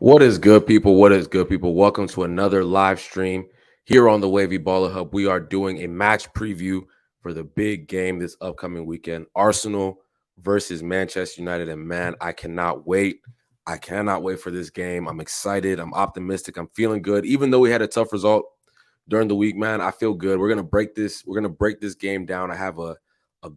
What is good, people? What is good, people? Welcome to another live stream here on the Wavy Baller Hub. We are doing a match preview for the big game this upcoming weekend, Arsenal versus Manchester United. And man, I cannot wait. I cannot wait for this game. I'm excited. I'm optimistic. I'm feeling good. Even though we had a tough result during the week, man, I feel good. We're gonna break this. We're gonna break this game down. I have a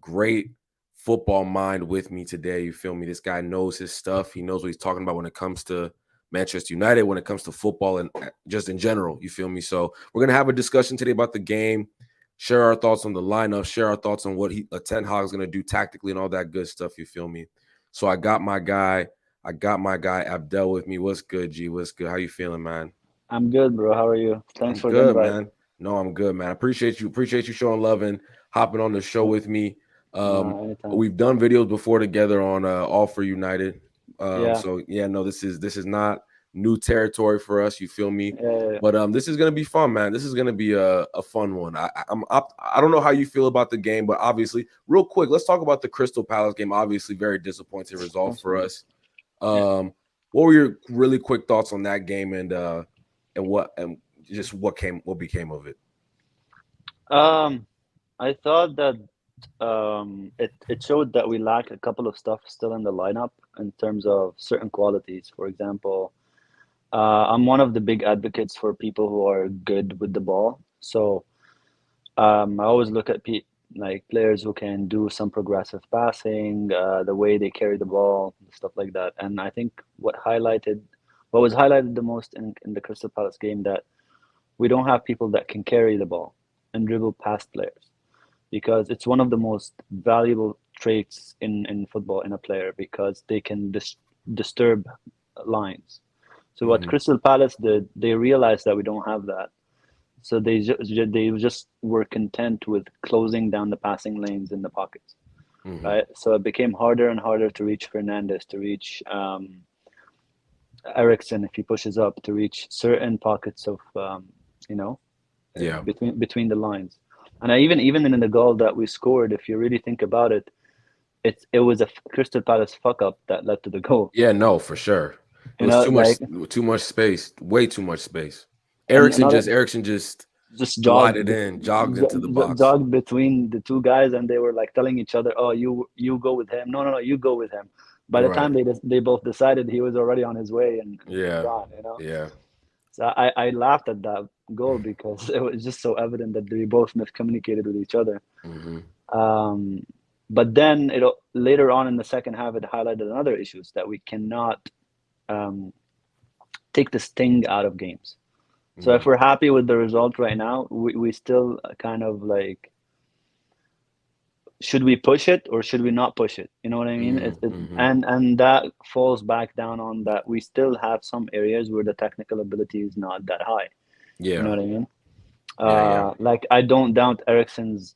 great football mind with me today. You feel me? This guy knows his stuff. He knows what he's talking about when it comes to Manchester United, when it comes to football and just in general. You feel me? So we're gonna have a discussion today about the game, share our thoughts on the lineup, share our thoughts on what Ten Hag is gonna do tactically and all that good stuff. You feel me? So I got my guy Abdel with me. What's good, G? What's good? How you feeling, man? I'm good, bro. How are you? Thanks I'm for the good, invite. man. No, I'm good, man. I appreciate you. Appreciate you showing love and hopping on the show with me. Anytime. We've done videos before together on All for United. Yeah, So yeah, no, this is not new territory for us. You feel me? yeah. But this is gonna be fun, man. This is gonna be a fun one. I don't know how you feel about the game, but obviously, real quick, let's talk about the Crystal Palace game. Obviously, very disappointing result for Absolutely. us. Yeah. What were your really quick thoughts on that game and just what became of it? Um, I thought that it showed that we lack a couple of stuff still in the lineup in terms of certain qualities. For example, I'm one of the big advocates for people who are good with the ball. So I always look at like players who can do some progressive passing, the way they carry the ball, stuff like that. And I think what was highlighted the most in the Crystal Palace game that we don't have people that can carry the ball and dribble past players because it's one of the most valuable traits in football in a player because they can disturb lines. So what Hmm. Crystal Palace did, they realized that we don't have that, so they just were content with closing down the passing lanes in the pockets, Hmm. right? So it became harder and harder to reach Fernandez, to reach Ericsson if he pushes up, to reach certain pockets of you know Yeah. between the lines. And even in the goal that we scored, if you really think about it, it was a Crystal Palace fuck up that led to the goal. Yeah, no, for sure. It You was know, like too much space, way too much space. and Erickson another just just glided in, jogged into the box. jogged between the two guys, and they were like telling each other, "Oh, you go with him. No, no, no, you go with him." By the time Right. they both decided, he was already on his way and Yeah. gone. You know, Yeah. so I laughed at that goal because it was just so evident that they both miscommunicated with each other. Hmm. Um, but then later on in the second half, it highlighted another issues that we cannot um, take the sting out of games. So if Hmm. we're happy with the result right now, we still kind of like, should we push it or should we not push it? You know what I mean? Hmm. Hmm. And that falls back down on that we still have some areas where the technical ability is not that high. You know Yeah. what I mean? Yeah. Yeah. Like I don't doubt Ericsson's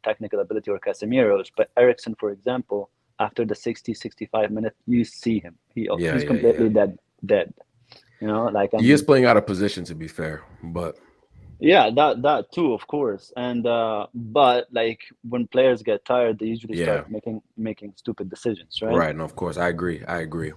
technical ability or Casemiro's, but Ericsson, for example, after the 60-65 minutes, you see him. Yeah. He's Yeah. Yeah. completely dead. You know, like He is playing out of position, to be fair, but yeah, that too, of course. And but like when players get tired, they usually start yeah. making stupid decisions, right? Right. And of course, I agree. I agree.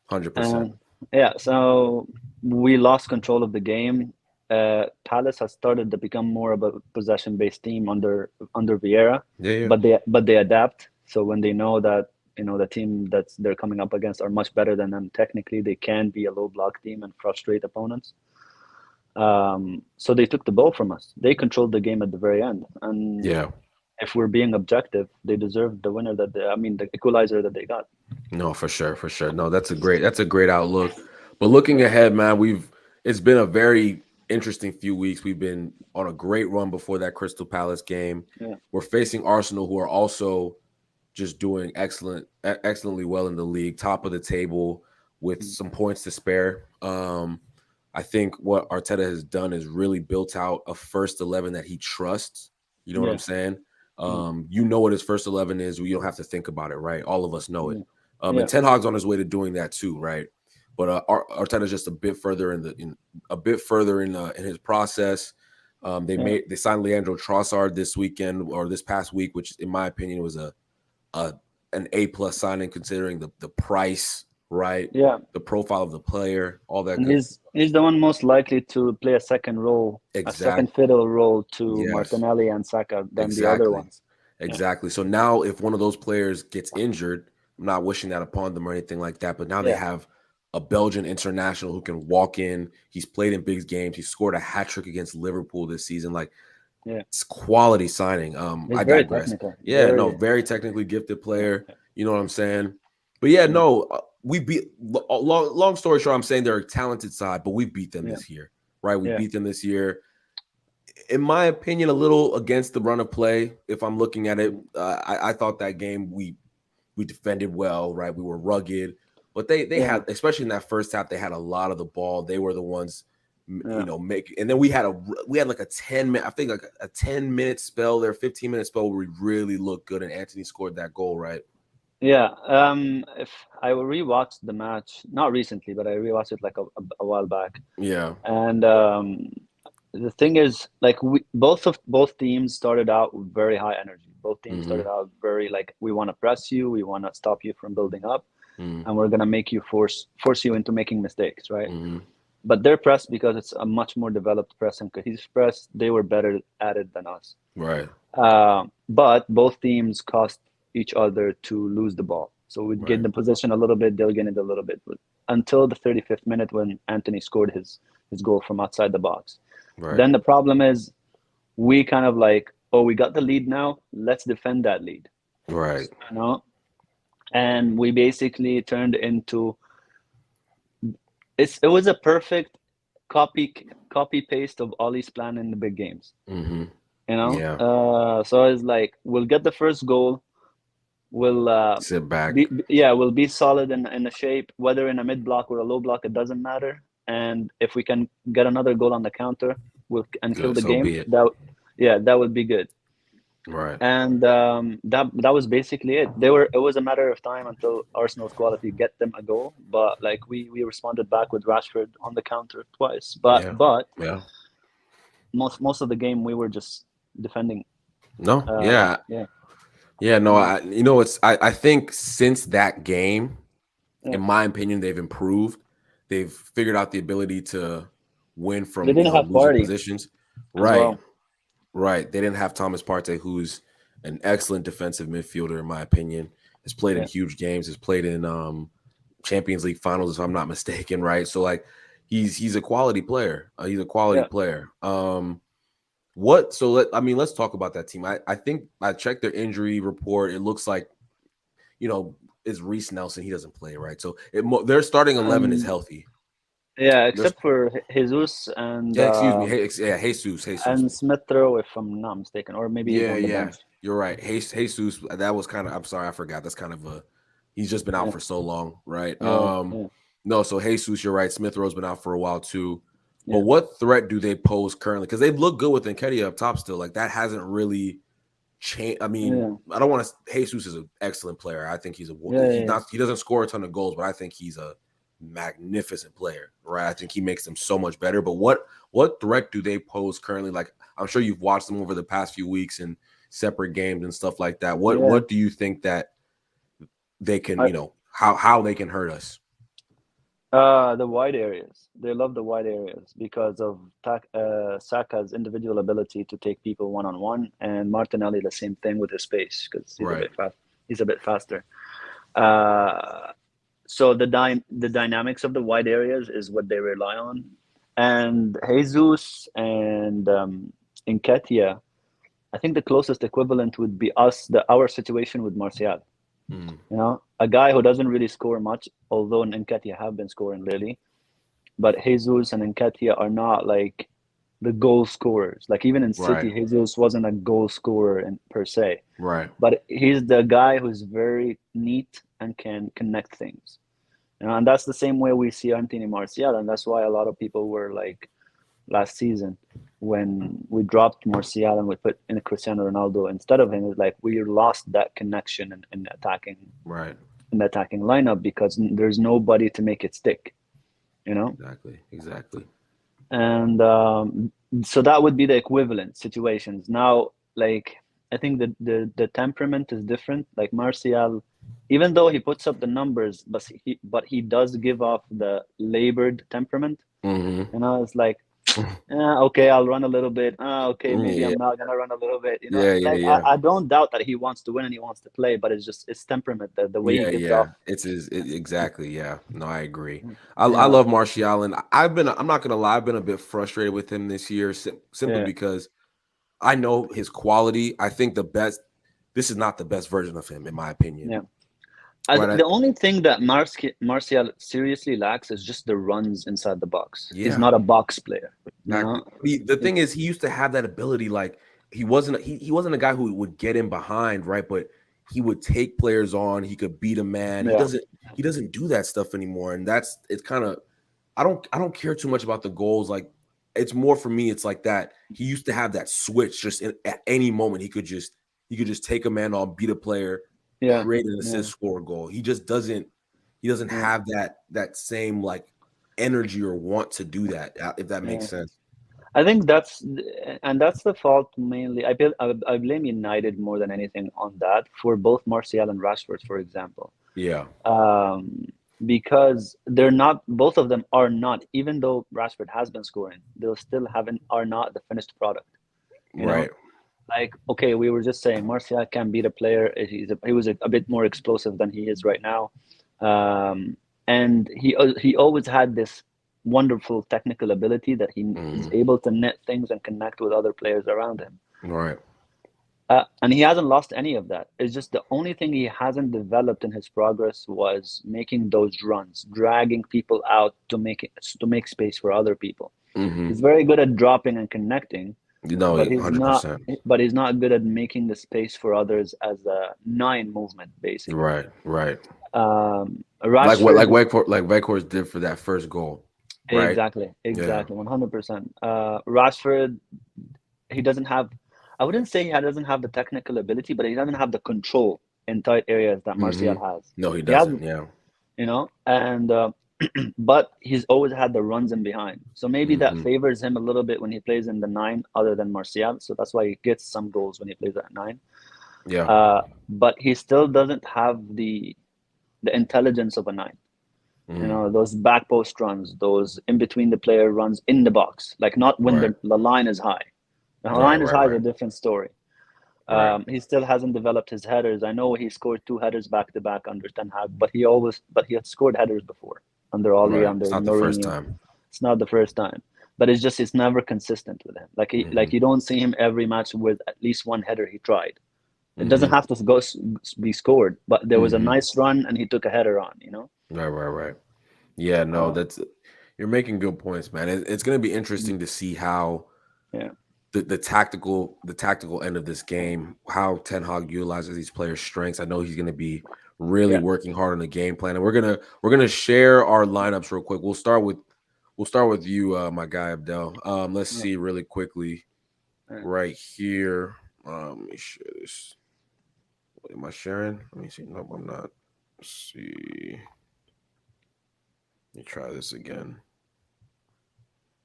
100%. And yeah, so we lost control of the game. Palace has started to become more of a possession-based team under Vieira, Yeah. Yeah. but they adapt. So when they know that the team that's they're coming up against are much better than them technically, they can be a low block team and frustrate opponents. So they took the ball from us. They controlled the game at the very end, and Yeah. if we're being objective, they deserved the winner I mean, the equalizer that they got. No, for sure, for sure. No, that's a great outlook. But looking ahead, man, it's been a very interesting few weeks. We've been on a great run before that Crystal Palace game. Yeah. We're facing Arsenal, who are also just doing excellently well in the league, top of the table with Mm. some points to spare. I think what Arteta has done is really built out a first 11 that he trusts. You know what I'm Yeah. saying? Mm. You know what his first 11 is. You don't have to think about it, right? All of us know it. Yeah. And Yeah. Ten Hag's on his way to doing that too, right? But Arteta's just a bit further in his process. Yeah. They signed Leandro Trossard this weekend or this past week, which in my opinion was a an A plus signing considering the price right? Yeah, The profile of the player, all that and good. he's the one most likely to play a second role, a Exact. second fiddle role to Yes. Martinelli and Saka than the other Exactly. ones. Yeah, Exactly. So now, if one of those players gets injured, I'm not wishing that upon them or anything like that, but now they yeah, have a Belgian international who can walk in. He's played in big games. He scored a hat trick against Liverpool this season. Like, yeah. it's quality signing. He's I very digress. technical. Yeah, Very. no, very technically gifted Yeah, player. You know what I'm saying? But yeah, yeah, no, we beat. Long story short, I'm saying they're a talented side, but we beat them yeah, this year, right? We yeah. beat them this year. In my opinion, a little against the run of play. If I'm looking at it, Mm. I thought that game we defended well, right? We were rugged, but they Yeah, had, especially in that first half, they had a lot of the ball. They were the ones, yeah, make. And then we had like a 10 minute, I think like a 10-minute spell there, 15-minute spell where we really looked good, and Anthony scored that goal, right? yeah. If I rewatched the match, not recently, but I rewatched it like a while back, Yeah. and the thing is, like both teams started out with very high energy. Both teams Mm-hmm. started out very like we want to press you, we want to stop you from building up, Mm-hmm. and we're gonna make you force you into making mistakes, right? Mm-hmm. But their press, because it's a much more developed press and cohesive press, they were better at it than us. Right. But both teams cost each other to lose the ball. So we'd get Right. the possession a little bit, they'll gain it a little bit. But until the 35th minute when Anthony scored his goal from outside the box. Right. Then the problem is we kind of like, oh, we got the lead now, let's defend that lead. Right. You know? And we basically turned into it was a perfect copy paste of Ollie's plan in the big games. Mm-hmm. You know? Yeah. So it's like we'll get the first goal, we'll Sit back. we'll be solid in a shape, whether in a mid block or a low block, it doesn't matter. And if we can get another goal on the counter, and kill Good. the So game, be it. that would be good. Right. And that was basically it. It was a matter of time until Arsenal's quality get them a goal. But like we responded back with Rashford on the counter twice. But Yeah. but Yeah. most of the game we were just defending. No. Yeah. Yeah, Yeah. No. yeah, I think since that game, yeah. in my opinion, they've improved. They've figured out the ability to win They from didn't have losing Party positions. as Right. well. Right. They didn't have Thomas Partey, who's an excellent defensive midfielder, in my opinion. Has played in Yeah, huge games. Has played in Champions League finals, if I'm not mistaken. Right. So like he's a quality player. He's a quality yeah, player. What? So let's talk about that team. I think I checked their injury report. It looks like you know is Reece Nelson. He doesn't play, right? So their starting 11 is um, healthy. yeah. There's Except for Jesus Yeah, excuse me. Yeah, Jesus. and Smith Rowe, if I'm not mistaken, or maybe he's Yeah, on the yeah, bench. you're right. Jesus, that was kind of. I'm sorry, I forgot. That's kind of a. He's just been out Yeah, for so long, right? yeah, yeah, No, so Jesus, you're right. Smith Rowe's been out for a while too. But yeah, what threat do they pose currently? Because they look good with Nketiah up top still. Like that hasn't really changed. I mean, yeah, I don't want to. Jesus is an excellent player. I think yeah, he's yeah. not. He doesn't score a ton of goals, but I think he's a magnificent player, right? I think he makes them so much better. But what threat do they pose currently? Like I'm sure you've watched them over the past few weeks in separate games and stuff like that. Yeah. What do you think that they can, I, how they can hurt us? the wide areas. They love the wide areas because of Saka's individual ability to take people one on one, and Martinelli the same thing with his pace because he's a Right. bit fast. He's a bit faster. Uh, so the dynamics of the wide areas is what they rely on, and Jesus and Nketiah. I think the closest equivalent would be our situation with Martial. Mm, You know, a guy who doesn't really score much, although Nketiah have been scoring lately. But Jesus and Nketiah are not like the goal scorers. Like even in right. City, Jesus wasn't a goal scorer per se, Right. but he's the guy who's very neat and can connect things. You know, and that's the same way we see Anthony Martial, and that's why a lot of people were like last season when we dropped Martial and we put in Cristiano Ronaldo instead of him. It's like we lost that connection Right. in the attacking lineup because there's nobody to make it stick. You know, Exactly. and so that would be the equivalent situations. Now, like I think the temperament is different. Like Martial, even though he puts up the numbers, but he does give off the labored temperament. Mm-hmm. It's like, okay, I'll run a little bit. Okay, maybe Yeah, I'm not gonna run a little bit. yeah, It's yeah, like yeah. I don't doubt that he wants to win and he wants to play, but it's just it's temperament, the way he Yeah, gives yeah. off. Exactly. Yeah. No, I agree. Mm. I Yeah, love Martial, and I'm not gonna lie, I've been a bit frustrated with him this year simply yeah, because I know his quality. I think this is not the best version of him, in my opinion. yeah. Right? The only thing that Martial seriously lacks is just the runs inside the box. He's Yeah. not a box player, you Exactly. know. The thing is, he used to have that ability. Like he wasn't a guy who would get in behind, right? But he would take players on. He could beat a man. Yeah, He doesn't do that stuff anymore. And it's kind of I don't care too much about the goals. Like it's more for me. It's like that. He used to have that switch. At any moment, he could just take a man on, beat a player, yeah, create an yeah, assist, score a goal. He just doesn't. He doesn't yeah, have that same like energy or want to do that. If that makes yeah. sense. I think that's the fault mainly. I blame United more than anything on that for both Martial and Rashford, for example. Yeah. Um, because they're not, both of them are not, even though Rashford has been scoring, they'll still haven't are not the finished product. You know, Right. like, okay, we were just saying Martial can beat a player. He was a bit more explosive than he is right now, and he always had this wonderful technical ability that he's Mhm. able to net things and connect with other players around him. Right. And he hasn't lost any of that. It's just the only thing he hasn't developed in his progress was making those runs, dragging people out to make space for other people. He's Mhm. very good at dropping and connecting, You know, but he's not 100%. but he's not good at making the space for others as a nine movement, basically. Right. Right. Rashford, Like Weghorst did for that first goal. Right. exactly, Yeah. exactly, 100%. Rashford, he doesn't have, I wouldn't say he doesn't have the technical ability, but he doesn't have the control in tight areas that Martial Mhm. has. No, he He has, doesn't. Yeah. and but he's always had the runs in behind. So maybe that Mhm. favors him a little bit when he plays in the nine, other than Martial. So that's why he gets some goals when he plays at nine. Yeah. But he still doesn't have the intelligence of a nine. Mhm. Those back post runs, those in between the player runs in the box, like not when Right. the line is high. The Right. line is Right. high is a Right. different story. Right. He still hasn't developed his headers. I know he scored two headers back to back under Ten Hag, but he had scored headers before under Oli, Right. under It's not the first Mourinho. time. It's not the first time, but it's never consistent with him. Like Mhm. you don't see him every match with at least one header he tried. It doesn't Mhm. have to be scored, but there was a Mhm. nice run and he took a header on. Right. Right. Right. Yeah. No, Uh, that's you're making good points, man. It's going to be interesting to see how yeah, the tactical end of this game, how Ten Hag utilizes these players' strengths. I know he's going to be really yeah, working hard on the game plan, and we're gonna share our lineups real quick. We'll start with you, my guy Abdel. Let's yeah, see really quickly yeah. right here. Let me share this. What am I sharing? Let me see. Nope, I'm not. Let's see. Let me try this again.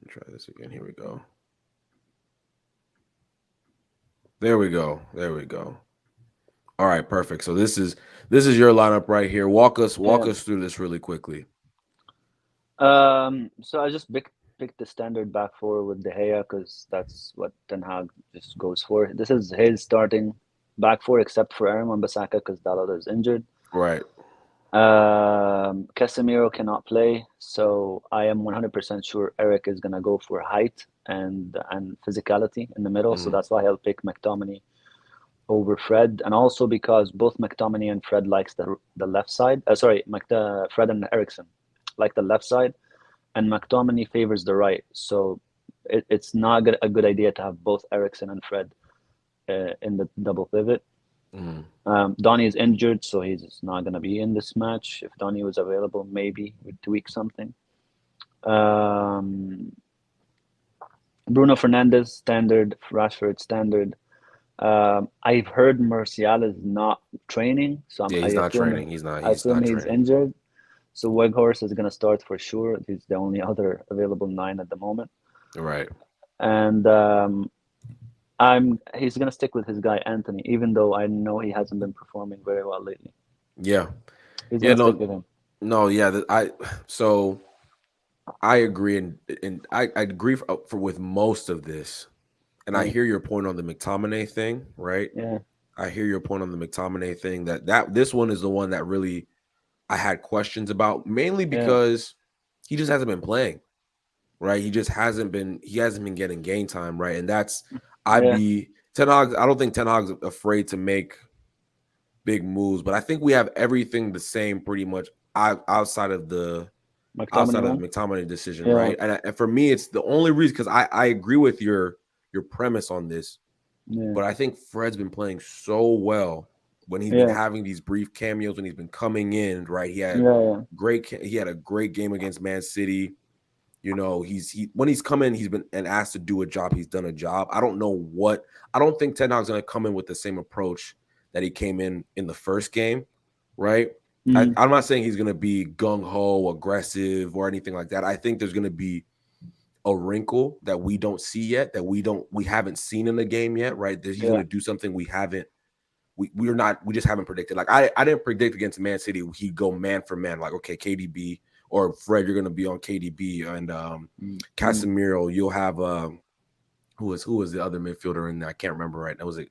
Let me try this again. Here we go. There we go. There we go. All right, perfect. So this is your lineup right here. Walk Yeah. us through this really quickly. So I just picked the standard back four with De Gea because that's what Ten Hag just goes for. This is his starting back four, except for Aaron Wan-Bissaka because Dalot is injured. Right. Casemiro cannot play, so I am 100% sure Eric is gonna go for height and physicality in the middle. So Mm, that's why I'll pick McTominay over Fred, and also because both McTominay and Fred likes the left side. Sorry, Fred and Ericsson like the left side, and McTominay favors the right. So it's not a good idea to have both Ericsson and Fred in the double pivot. mm. Donny is injured, so he's not going to be in this match. If Donny was available, maybe we'd tweak something. Um, Bruno Fernandes, standard. Rashford, standard. I've heard Martial is not training, so Yeah, I he's not assume training. He's not. I He's assume not he's training. injured. So Weghorst is going to start for sure. He's the only other available nine at the moment, Right. and he's going to stick with his guy Anthony, even though I know he hasn't been performing very well lately. Yeah. He's Yeah. gonna stick No. with him. No. Yeah. So I agree, and I agree for with most of this, and I Yeah, hear your point on the McTominay thing, right? yeah, I hear your point on the McTominay thing. That this one is the one that really I had questions about, mainly yeah, because he just hasn't been playing, right? He hasn't been getting game time, right? And that's I'd yeah. be Ten Hag. I don't think Ten Hag's afraid to make big moves, but I think we have everything the same pretty much outside of the McTominay one. McTominay decision, Yeah, right? And for me, it's the only reason because I agree with your premise on this, yeah, but I think Fred's been playing so well when he's been yeah, having these brief cameos when he's been coming in, right? yeah, yeah. He had a great game against Man City. You know, when he's come in, he's been and asked to do a job. He's done a job. I don't think Ten Hag's going to come in with the same approach that he came in the first game, right? Mm, I'm not saying he's going to be gung ho, aggressive, or anything like that. I think there's going to be a wrinkle that we don't see yet, that we haven't seen in the game yet, right? That he's going yeah, to do something we just haven't predicted. Like I didn't predict against Man City he'd go man for man. Like, okay, KDB or Fred, you're gonna be on KDB and mm. Casemiro. You'll have who was the other midfielder in there? I can't remember right. That was it.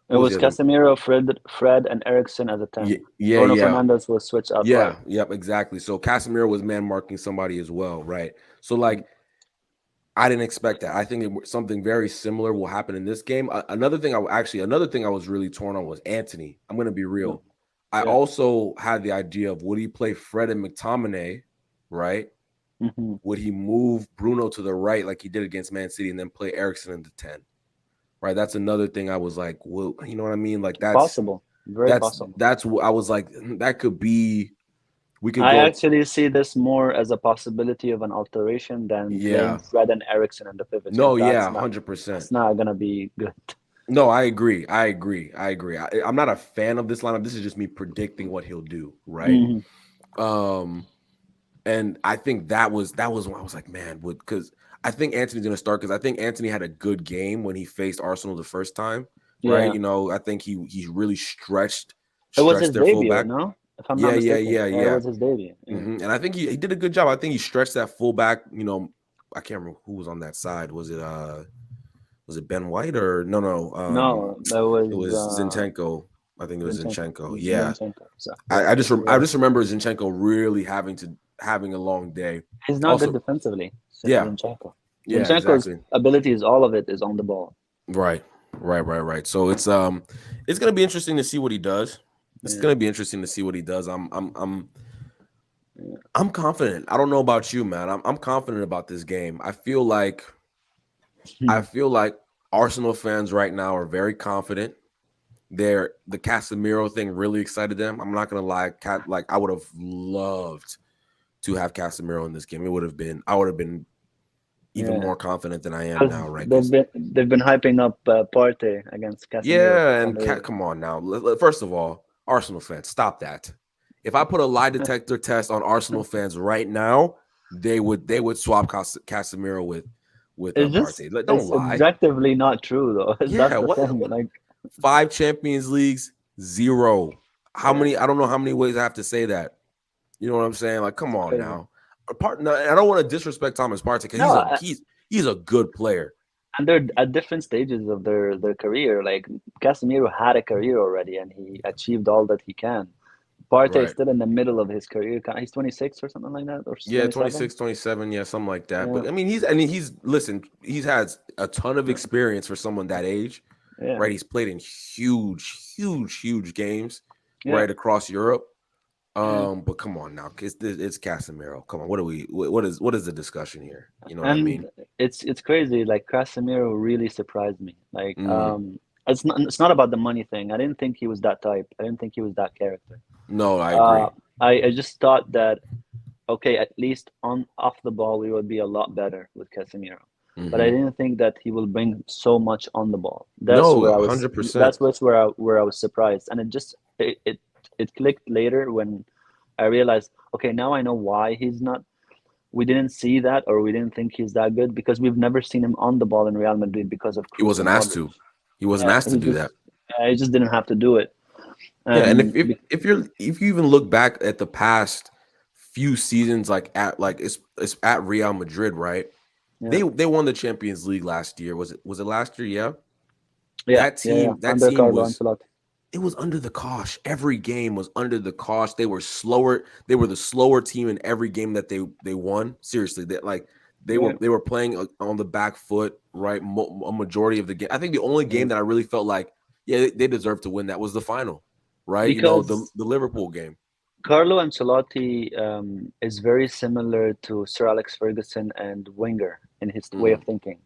It Who was was the other? Casemiro, Fred, and Ericsson as a Yeah, 10. yeah, Bruno yeah, Fernandez was switched out right. yeah, yep, exactly. So Casemiro was man marking somebody as well, right? So Mm, like I didn't expect that. I think something very similar will happen in this game. Another thing I was really torn on was Anthony. I'm going to be yeah, real. I yeah. also had the idea of would he play Fred and McTominay, right? Hmm. Would he move Bruno to the right like he did against Man City and then play Ericsson in the 10? Right? That's another thing I was like, well, you know what I mean? Like Possible, very possible. that's what I was like that could be we could I go actually see this more as a possibility of an alteration than playing yeah. Fred and Ericsson in the pivot because No, yeah, 100%. that's not gonna be good. No, I agree. I'm not a fan of this lineup. This is just me predicting what he'll do, right? Hmm. Um, and I think that was when I was like, man, because I think Anthony's gonna start because I think Anthony had a good game when he faced Arsenal the first time, right? Yeah, You know, I think he really it was his stretched their debut, fullback. no? If I'm not Yeah, yeah, mistaken, yeah, yeah, it yeah. was his debut. Yeah. And I think he did a good job. I think he stretched that fullback. You know, I can't remember who was on that side. Was it Ben White or no? No, that It was was Zinchenko. I think it was Zinchenko. Zinchenko. Yeah, Zinchenko. So I yeah, just remember Zinchenko really having a long day. he's not good Also, defensively. yeah, Zinchenko. yeah, Zinchenko's exactly. abilities, all of it, is on the ball. Right, right. So it's gonna be interesting to see what he does. It's Yeah, gonna be interesting to see what he does. yeah. I'm confident. I don't know about you, man. I'm confident about this game. I feel like Arsenal fans right now are very confident. The Casemiro thing really excited them. I'm not gonna lie, like I would have loved to have Casemiro in this game. I would have been even Yeah. more confident than I am Because now, right? they've Because been hyping up Partey against Casemiro for yeah, some and reason. come on now. First of all, Arsenal fans, stop that. If I put a lie detector test on Arsenal fans right now, they would swap Casemiro with It's just Partey. Like, don't it's lie. objectively not true though. That's Yeah, the thing. what Like, 5 Champions Leagues, zero. How yeah, many? I don't know how many ways I have to say that. You know what I'm saying? Like, come it's on crazy. now. No, I don't want to disrespect Thomas Partey because No, he's a good player. and they're at different stages of their career. Like Casemiro had a career already, and he achieved all that he can. Partey is Right. still in the middle of his career. He's 26 or something like that, or Yeah, 27. 26, 27, yeah, something like that. Yeah, But I mean, listen, he's had a ton of experience for someone that age, yeah, right? He's played in huge games yeah, right across Europe. yeah. But come on now, it's Casemiro. Come on, what is the discussion here? You know what I And mean? it's crazy. Like Casemiro really surprised me. Like, Mm, it's not about the money thing. I didn't think he was that type. I didn't think he was that character. no, I Uh, agree. I just thought that, okay, at least on off the ball we would be a lot better with Casemiro. But I Hmm. didn't think that he will bring so much on the ball. That's No, where I was. 100%. That's where I was surprised, and it clicked later when I realized, okay, now I know why he's not. We didn't see that, or we didn't think he's that good because we've never seen him on the ball in Real Madrid because of He Cruz wasn't and asked Modric. to. He wasn't Yeah, asked to do that. he just didn't have to do it. Yeah, and And if you even look back at the past few seasons, it's at Real Madrid, right? yeah, They won the Champions League last year. Was it last year? Yeah. yeah, yeah. That Under team Carlo was Ancelotti. it was under the cosh. Every game was under the cosh. They were slower. They were the slower team in every game that they won. Seriously, Yeah, they were playing on the back foot, right? A majority of the game. I think the only yeah. game that I really felt like, yeah, they deserved to win that was the final, right? You know, Because the Liverpool game. Carlo Ancelotti is very similar to Sir Alex Ferguson and Wenger in his way of Mm, thinking.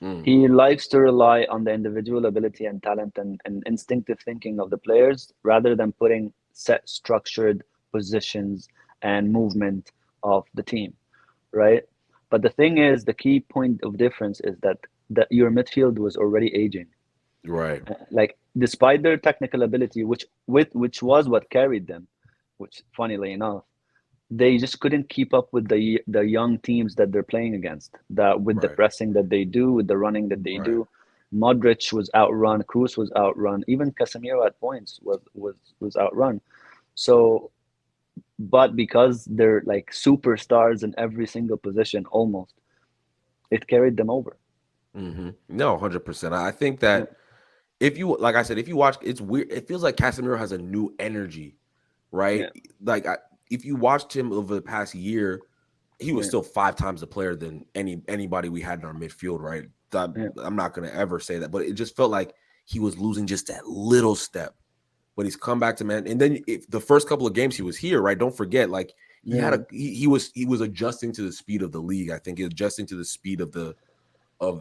mm, He likes to rely on the individual ability and talent and instinctive thinking of the players rather than putting set structured positions and movement of the team, right? But the thing is, the key point of difference is that your midfield was already aging. right, Like despite their technical ability, which was what carried them, which funnily enough, they just couldn't keep up with the young teams that they're playing against. That with the right, pressing that they do, with the running that they right. do. Modric was outrun, Cruz was outrun, even Casemiro at points was outrun. So, but because they're like superstars in every single position, almost, it carried them over. No, 100%. I think Yeah, that if you, like I said, if you watch, it's weird. It feels like Casemiro has a new energy, right? yeah, Like if you watched him over the past year, he was yeah, still 5 times the player than anybody we had in our midfield, right? yeah, I'm not gonna ever say that, but it just felt like he was losing just that little step. But he's come back to man, and then if the first couple of games he was here, right? Don't forget, like yeah, he was adjusting to the speed of the league. I think adjusting to the speed of the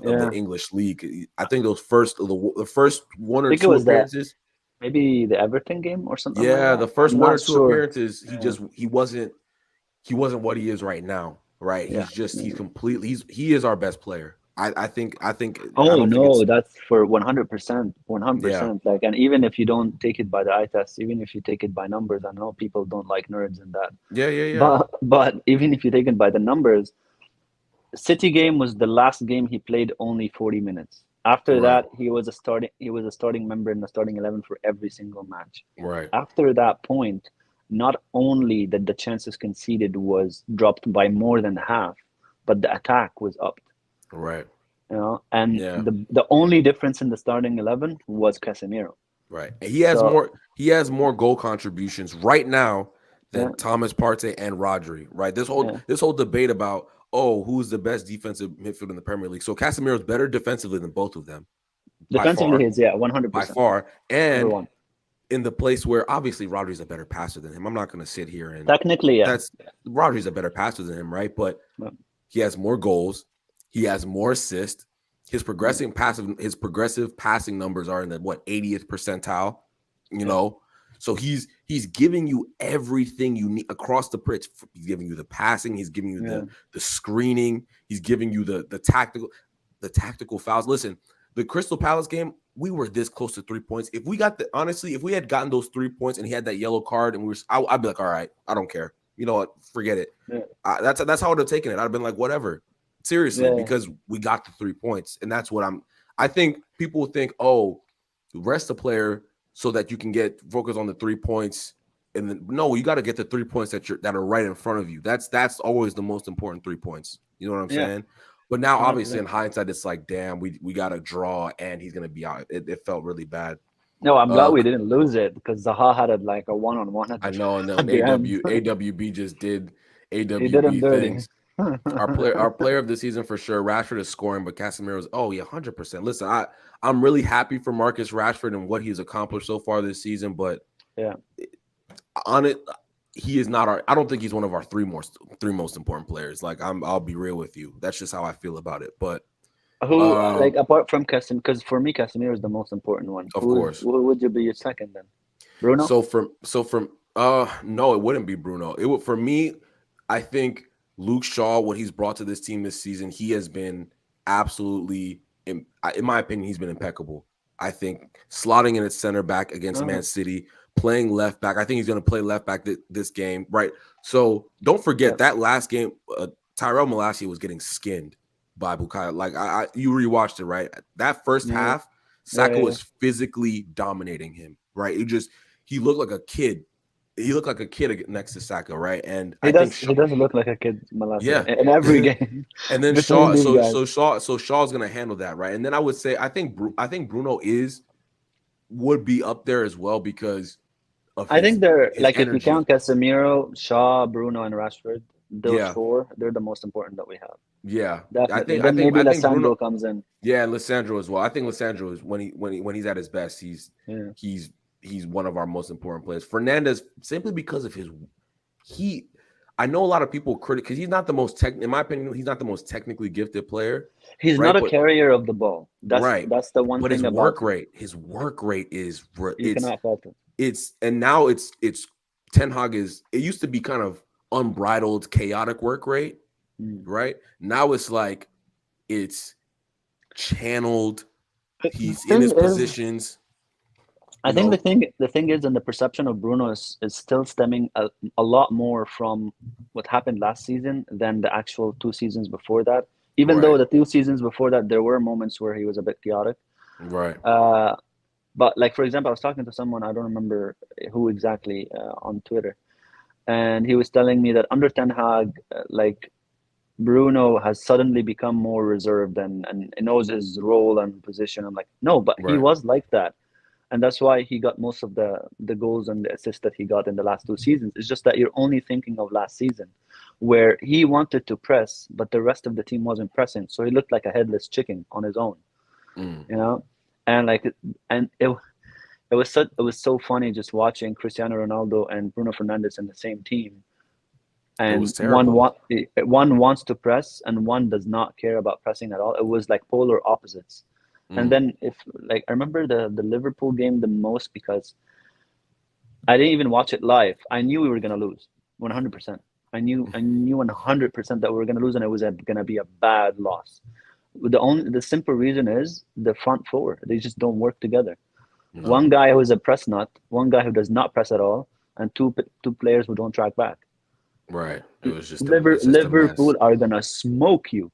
yeah. English league. I think those the first I one or think it two was the appearances, maybe the Everton game or something like yeah, that. the first I'm one or not two sure. appearances, Yeah, he wasn't what he is right now, right? yeah. He's Yeah. completely he is our best player. I Oh don't think no, it's that's for 100%, yeah 100%. Like, and even if you don't take it by the eye test, even if you take it by numbers, I know people don't like nerds and that, yeah but even if you take it by the numbers, City game was the last game he played only 40 minutes. After right that, he was a starting member in the starting 11 for every single match. right After that point, not only that the chances conceded was dropped by more than half, but the attack was upped. right And yeah the only difference in the starting 11 was Casemiro. right. And So he has more goal contributions right now yeah, than Thomas Partey and Rodri. Right. yeah. This whole debate about who's the best defensive midfield in the Premier League. So Casemiro's better defensively than both of them by Defensively, far, he's yeah, 100%, number and one. in the place where obviously Rodri's a better passer than him. I'm not going to sit here and Technically, yeah. that's Rodri's a better passer than him, right? But Yeah, he has more goals, he has more assists. yeah, His progressive passing numbers are in the 80th percentile, you yeah, know. So he's giving you everything you need across the pitch. He's giving you the passing, he's giving you yeah. the screening, he's giving you the tactical fouls. Listen, the Crystal Palace game, we were this close to 3 points. If we got honestly, if we had gotten those 3 points and he had that yellow card, and I'd be like, all right, I don't care. You know what? Forget it. Yeah. That's how I'd have taken it. I'd have been like, whatever. Seriously, Yeah. because we got the 3 points, and that's what I think people think, oh, rest the player so that you can get focus on the 3 points, and then no, you got to get the 3 points that are right in front of you. That's always the most important 3 points. You know what I'm Yeah, saying? But now, obviously, 100%. in hindsight, it's like, damn, we got to draw, and he's gonna be out. It felt really bad. No, I'm glad Uh, we didn't lose it because Zaha had like a one-on-one at I the know, and at then the end. AWB just did He did him AWB dirty. things. Our player of the season for sure. Rashford is scoring, but Casemiro's 100%. Listen, I'm really happy for Marcus Rashford and what he's accomplished so far this season, but Yeah, on it, he is not our. I don't think he's one of our three most important players. Like I'll be real with you. That's just how I feel about it. But who um, like apart from Casemiro? Because for me, Casemiro is the most important one. of course. Who would you be your second then? Bruno? So from no, it wouldn't be Bruno. It would for me. I think Luke Shaw, what he's brought to this team this season, he has been absolutely, in my opinion, he's been impeccable. I think slotting in at center back against Uh-huh. Man City, playing left back. I think he's going to play left back this game, right? So don't Yeah, forget that last game, Tyrell Malacia was getting skinned by Bukayo. Like you rewatched it, right? That first yeah, half, yeah, Saka yeah. was physically dominating him, right? he looked like a kid. He looked like a kid next to Saka, right? And He I think does. He does look like a kid, Malacia, yeah. in every game And then between Shaw, these so guys. so Shaw, so Shaw's gonna handle that, right? And then I would say I think Bruno would be up there as well because of I think they're his like, if you count energy. Casemiro, Shaw, Bruno, and Rashford, those Yeah, four, they're the most important that we have. yeah. Definitely. Then maybe I think Bruno. Lissandro comes in. Yeah, and Lissandro as well. I think Lissandro is when he's at his best, Yeah. he's he's one of our most important players. Fernandez, simply because of his he. I know a lot of people because he's not the most in my opinion, he's not the most technically gifted player, He's not right? a But carrier of the ball. right, That's the one but thing about him. his work rate is You cannot fault it. and now it's Ten Hag is it used to be kind of unbridled, chaotic work rate, Mm. right? Now it's like it's channeled. The He's in thing his is, positions, I you think know. the thing is, and the perception of Bruno is still stemming a lot more from what happened last season than the actual 2 seasons before that. Even though Right, the 2 seasons before that, there were moments where he was a bit chaotic. right, Uh, but like, for example, I was talking to someone, I don't remember who exactly, on Twitter, and he was telling me that under Ten Hag, like, Bruno has suddenly become more reserved and knows his role and position. I'm like, no, but he right. was like that, and that's why he got most of the goals and the assists that he got in the last 2 seasons. It's just that you're only thinking of last season, where he wanted to press, but the rest of the team wasn't pressing, so he looked like a headless chicken on his own, Mm. you know. And like, and it was so funny just watching Cristiano Ronaldo and Bruno Fernandes in the same team, It was and terrible. one wants to press and one does not care about pressing at all. It was like polar opposites. And Mm. then, if like, I remember the Liverpool game the most because I didn't even watch it live. I knew we were gonna lose, 100%. I knew 100% that we were gonna lose, and it was gonna be a bad loss. The simple reason is the front four. They just don't work together. No, One guy who is a press nut, one guy who does not press at all, and two players who don't track back. right. It was just it's just a Liverpool mess. are gonna smoke you,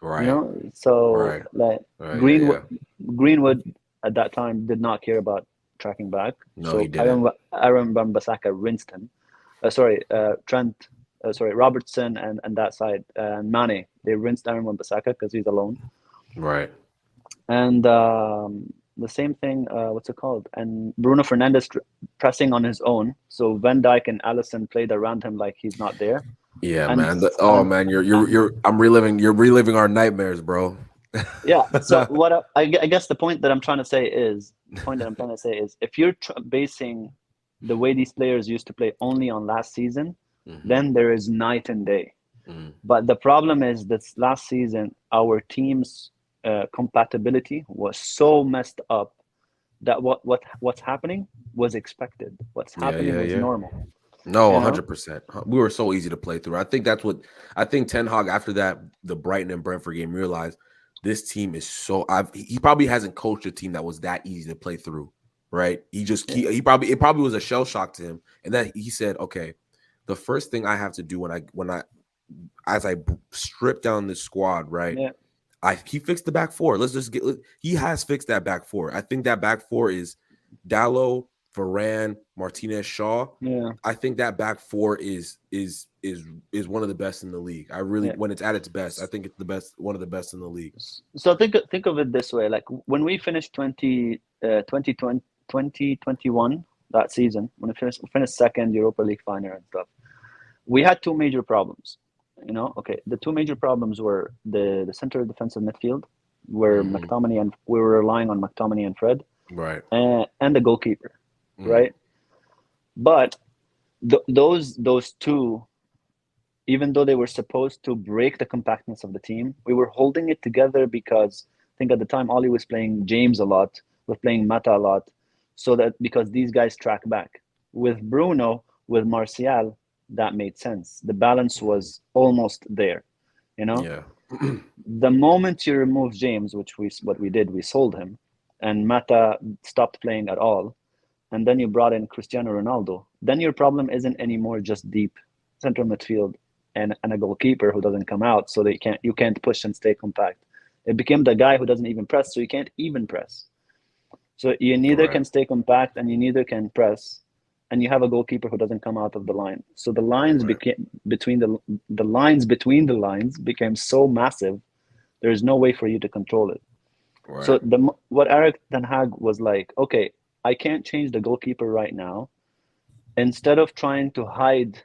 you Right, know. So right, like, right. Yeah, Greenwood, yeah. Greenwood at that time did not care about tracking back. No, he So didn't. Aaron Wan-Bissaka rinsed him. Sorry, Trent. Sorry, Robertson and that side, and Mane. They rinsed Aaron Wan-Bissaka because he's alone. Right. And the same thing, what's it called? And Bruno Fernandes pressing on his own. So Van Dijk and Alisson played around him like he's not there. Yeah, And man. Oh and man, you're reliving our nightmares, bro. yeah. So I guess the point that I'm trying to say is if you're basing the way these players used to play only on last season, Hmm. then there is night and day. Hmm. But the problem is that last season our team's compatibility was so messed up that what's happening was expected. What's Yeah, happening yeah, was yeah. normal. No, You know? 100%. We were so easy to play through. I think that's what I think Ten Hag after that the Brighton and Brentford game realized this team is so he probably hasn't coached a team that was that easy to play through, right? Yeah. He probably it probably was a shell shock to him. And then he said, "Okay, the first thing I have to do when I as I strip down this squad, right? Yeah. He fixed the back four. He has fixed that back four. I think that back four is Dallo, Varane, Martinez, Shaw. Yeah. I think that back four is one of the best in the league. I really Yeah. when it's at its best, I think it's the best, one of the best in the league. So think of it this way: like, when we finished 2021, that season, when we finished second, Europa League final and stuff, we had two major problems. You know, okay, the two major problems were the center defensive midfield, where Mhm. McTominay, and we were relying on McTominay and Fred, Right. and the goalkeeper, Mhm. right? But those two, even though they were supposed to break the compactness of the team, we were holding it together because I think at the time Ollie was playing James a lot, was playing Mata a lot, so that because these guys track back. With Bruno, with Martial, that made sense. The balance Mhm. was almost there, you know. Yeah. The moment you remove James, which what we did, we sold him, and Mata stopped playing at all, and then you brought in Cristiano Ronaldo, then your problem isn't anymore just deep central midfield and a goalkeeper who doesn't come out, so that you can't push and stay compact. It became the guy who doesn't even press, so you can't even press. So you neither Right. can stay compact and you neither can press. and you have a goalkeeper who doesn't come out of the line. So the lines Right. became between the lines became so massive. There's no way for you to control it. So Right. what Eric Ten Hag was like, okay, I can't change the goalkeeper right now. Instead of trying to hide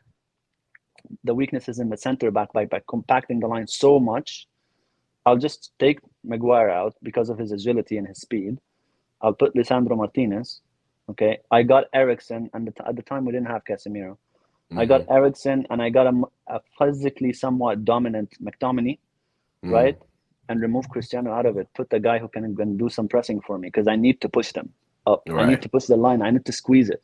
the weaknesses in the center back by compacting the line so much, I'll just take Maguire out because of his agility and his speed. I'll put Lisandro Martinez. Okay, I got Ericsson, and at the time we didn't have Casemiro. I got Mm-hmm. Ericsson, and I got a physically somewhat dominant McTominay, Mm. right? And remove Cristiano out of it. Put the guy who can do some pressing for me because I need to push them up. I need Right. to push the line. I need to squeeze it,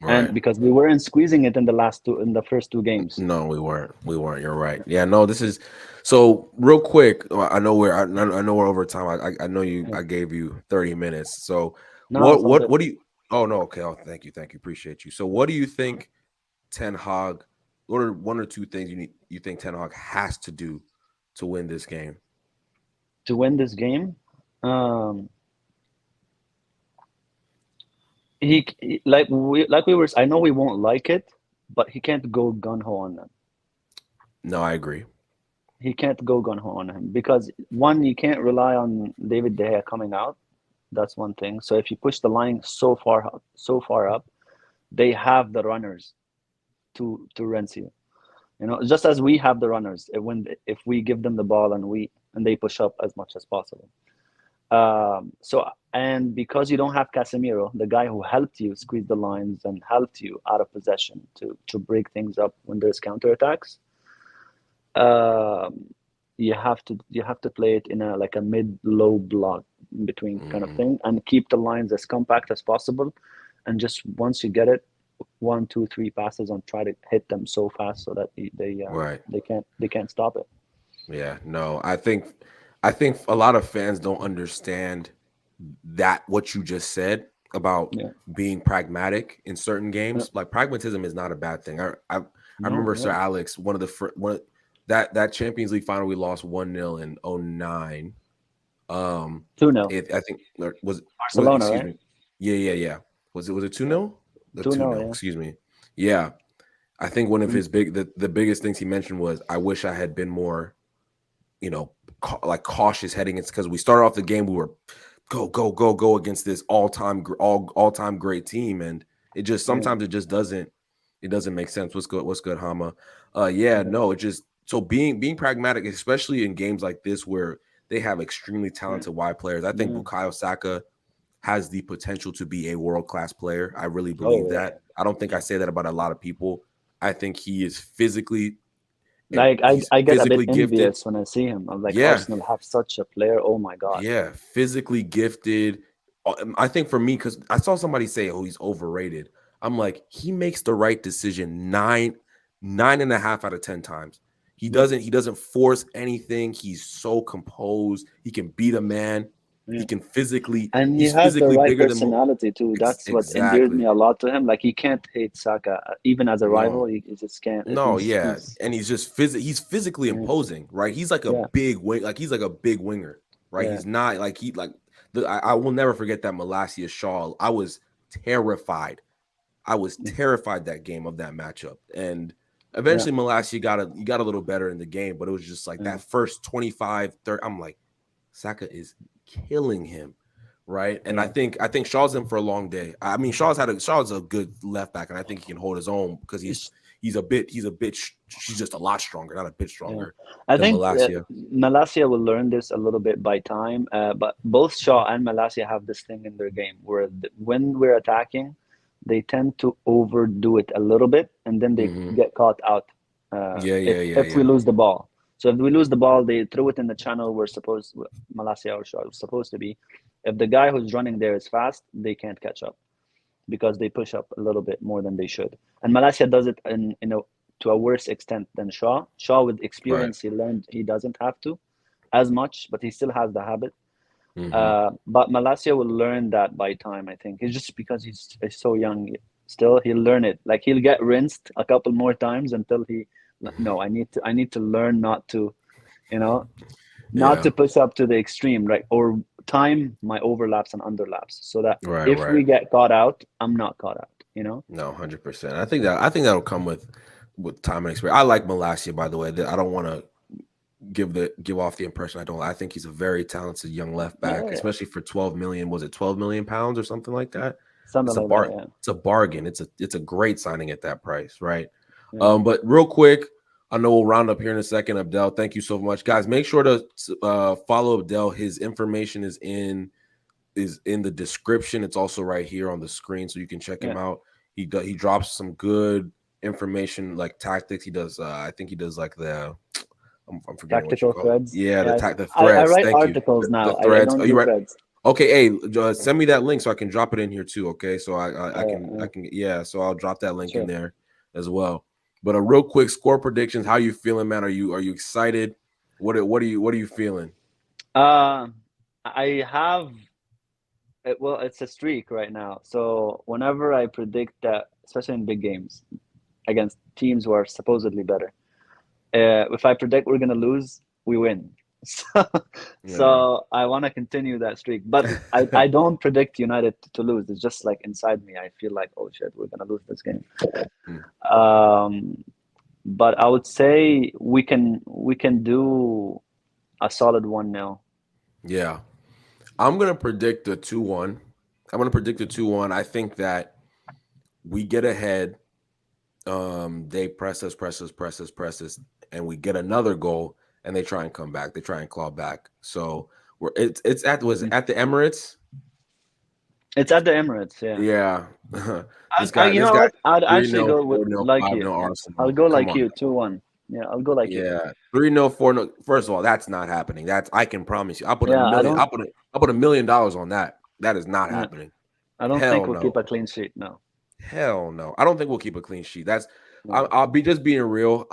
and Right. because we weren't squeezing it in the first two games. No, we weren't. We weren't. You're right. Yeah. No. This is so real quick. I know we're over time. I know you. Yeah. I gave you 30 minutes. So No, it's all good. what do you? Oh no. Okay. Oh, thank you. Thank you. Appreciate you. So what do you think Ten Hag? What are one or two things you think Ten Hag has to do to win this game? To win this game, um, like we were. I know we won't like it, but he can't go gun ho on them. No, I agree. He can't go gun ho on him because one, you can't rely on David De Gea coming out. That's one thing. So if you push the line so far up, they have the runners to rinse you. You know, just as we have the runners when if we give them the ball and they push up as much as possible. And because you don't have Casemiro, the guy who helped you squeeze the lines and helped you out of possession to break things up when there's counterattacks, um, you have to play it in a like a mid-low block in between kind of Hmm. thing and keep the lines as compact as possible. And just once you get it, one, two, three passes and try to hit them so fast so that Right. they can't stop it. Yeah. No. I think a lot of fans don't understand that what you just said about Yeah. being pragmatic in certain Yeah. games. Like pragmatism is not a bad thing. I No. remember Sir Yeah. Alex, one of the one that Champions League final we lost 1-0 in '09. 2-0. I think was Barcelona, excuse right? me. Yeah. Was it 2-0? The 2-0. 2-0, Yeah. excuse me. Yeah. I think one of Mm, his the biggest things he mentioned was I wish I had been more, you know, like cautious heading into because we started off the game, we were go against this all time great team, and it just yeah. sometimes it doesn't make sense. What's good, Hama? Yeah, Yeah. no, it just so being pragmatic, especially in games like this where they have extremely Yeah. talented wide players. I think Yeah. Bukayo Saka has the potential to be a world class player. I really Oh believe yeah. that. I don't think I say that about a lot of people. I think Like he's I get a bit physically gifted. envious when I see him. I'm like Yeah, Arsenal have such a player. Oh my God. yeah, physically gifted. I think for me, because I saw somebody say, "Oh, he's overrated." I'm like, he makes the right decision 9.5 out of 10 times. He Yeah. doesn't. He doesn't force anything. He's so composed. He can beat a man. He Yeah. can physically. And he He's has the physically right bigger than personality too. That's what endeared me exactly. a lot to him. Like he can't hate Saka, even as a rival. No, He just can't. no, yeah, and he's just he's physically Yeah, imposing, right? He's like a yeah, big wing, like he's like a big winger, right? yeah, He's not like I will never forget that Malasia Shaw. Terrified. I was yeah, terrified that game of that matchup, and yeah, eventually Malasia got a little better in the game, but it was just like yeah, that first 25, 30. I'm like, Saka is killing him, right? And I yeah, think I think Shaw's in for a long day. I mean, Shaw's a good left back, and I think he can hold his own because she's just a lot stronger, not a bit yeah. stronger I than think Malasia. Malasia will learn this a little bit by time. But both Shaw and Malasia have this thing in their game where when we're attacking, they tend to overdo it a little bit, and then they Hmm. get caught out. Yeah, yeah, yeah, If we yeah. lose the ball, so if we lose the ball, they throw it in the channel Malasia or Shaw is supposed to be. If the guy who's running there is fast, they can't catch up because they push up a little bit more than they should. And Malaysia does it in a to a worse extent than Shaw. Shaw with Right. experience, he learned he doesn't have to as much, but he still has the habit. Hmm. But Malaysia will learn that by time. I think it's just because he's so young. Still, he'll learn it. Like he'll get rinsed a couple more times until he. No, I need to learn not to, you know, not Yeah. to push up to the extreme, right? Or time my overlaps and underlaps so that Right. if Right. we get caught out, I'm not caught out. you know? No, 100%. I think that'll come with time and experience. I like Malasia, by the way. I don't want to give off the impression I don't. I think he's a very talented young left Yeah, back, yeah, yeah. especially for 12 million. Was it 12 million pounds or something like that? Something It's a like bar. that. Yeah, It's a bargain. It's a great signing at that price, right? yeah, But real quick, I know we'll round up here in a second. Abdel, thank you so much, guys. Make sure to follow Abdel. His information is in the description. It's also right here on the screen, so you can check him yeah. out. He drops some good information like tactics. He does. I think he does like I'm forgetting what you Tactical call it. threads. Yeah, Yeah, the I threads. write Thank you. articles The now. I threads. don't Oh, you do right? threads. Okay. Hey, send me that link so I can drop it in here too. Okay, so I can Yeah, yeah. So I'll drop that link in sure. there as well. But a real quick score predictions. How you feeling, man? Are you excited? What are you feeling? Uh, I have well, it's a streak right now. So whenever I predict that, especially in big games against teams who are supposedly better, if I predict we're gonna lose, we win. So, Yeah. so I want to continue that streak, but I don't predict United to lose. It's just like inside me, I feel like, oh shit, we're gonna lose this game. Mm. Um, but I would say we can do a solid 1-0. Yeah. I'm gonna predict a 2-1. I'm gonna predict a 2-1. I think that we get ahead. They press us, and we get another goal, and they try and come back. They try and claw back. So it's at was it at the Emirates. It's at the Emirates, yeah. Yeah, this I guy, you this know guy, what? I'd three actually nil, go with 4-0, like five you. nil Yeah, I'll Arsenal. go Come like on, you, 2-1. Yeah, I'll go like you. yeah, 3-0, 4-0. First of all, that's not happening. That's I can promise you. I put a Yeah, I million. don't. I put $1 million on that. That is not Yeah, happening. I don't think Hell we'll keep no. a clean sheet. No, Hell no. I don't think we'll keep a clean sheet. no. I'll be just being real.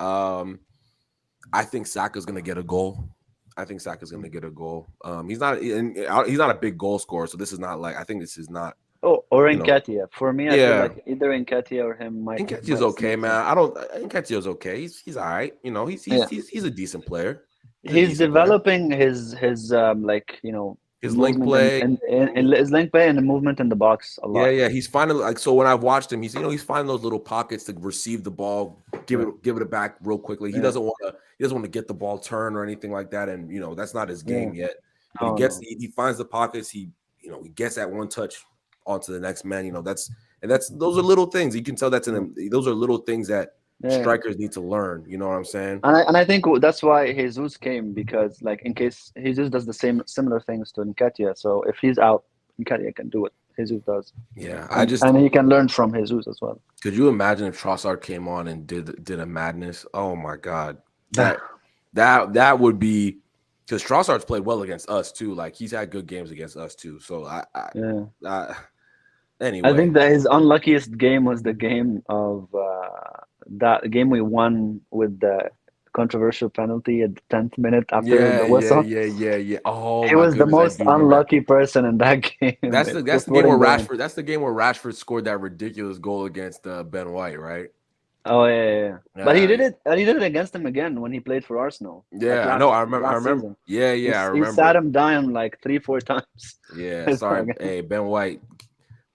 I think Saka's gonna get a goal. I think Saka's gonna get a goal. He's not a big goal scorer, so this is not like I think this is not, Oh, or you know, Nketiah. For me, I feel yeah. like either Nketiah or him Nketiah's might okay, sneak in. man. I don't Nketiah's okay. He's all right. Yeah, He's a decent player. He's a he's decent player. developing his like His link movement and play. and his link play and the movement in the box a Yeah, lot. yeah, he's finding like so when I've watched him, he's finding those little pockets to receive the ball, Yeah, give it back real quickly. yeah, He doesn't want to get the ball turned or anything like that, and that's not his yeah. game yet. But No, no. he finds the pockets. He gets that one touch onto the next man. That's those are little things you can tell that's in Yeah, him. Those are little things that yeah. strikers need to learn. You know what I'm saying? And I think that's why Jesus came because like in case Jesus does the same similar things to Nketiah. So if he's out, Nketiah can do what Jesus does, Yeah, and he can learn from Jesus as well. could you imagine if Trossard came on and did a madness? Oh my God, that that would be because Trossard's played well against us too. Like he's had good games against us too. So Yeah, I I anyway, think that his unluckiest game was the game of that game we won with the controversial penalty at the 10th minute after yeah, the yeah, whistle. yeah, yeah, yeah. Oh He my was the goodness, I most do remember that. unlucky person in that game. That's the game Before where going. Rashford. That's the game where Rashford scored that ridiculous goal against Ben White, right? Oh yeah, yeah, yeah. But he Yeah, did it. And he did it against him again when he played for Arsenal, like yeah. I know. I last remember. season. Yeah, He yeah. I he sat remember. him down like 3-4 times. Yeah. It's Sorry. like, Hey, Ben White.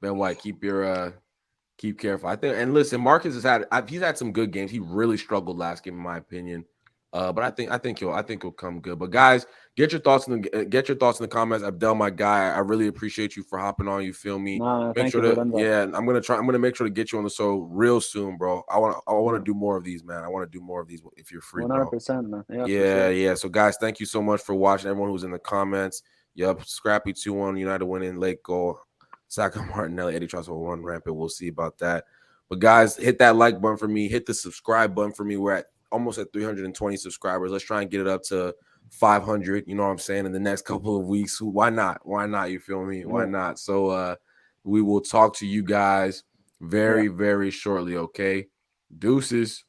Ben White, keep careful. I think, and listen, Marcus he's had some good games. He really struggled last game, in my opinion. But I think he'll come good. But guys, get your thoughts in the comments. Abdel, my guy, I really appreciate you for hopping on. You feel me? no, Make thank sure you for to the invite. yeah. I'm gonna make sure to get you on the show real soon, bro. I want Yeah, to do more of these, man. I want to do more of these if you're free, bro. 100%, man. Yeah, for Yeah, sure. yeah. So guys, thank you so much for watching. Everyone who's in the comments. Yep, Scrappy 2-1, United winning, late goal. Saka Martinelli, Eddie Trossard will run rampant. We'll see about that. But guys, hit that like button for me. Hit the subscribe button for me. We're at almost at 320 subscribers. Let's try and get it up to 500. You know what I'm saying? In the next couple of weeks. Why not? Why not? You feel me? Why Yeah, not? So we will talk to you guys yeah. very, very shortly. Okay. Deuces.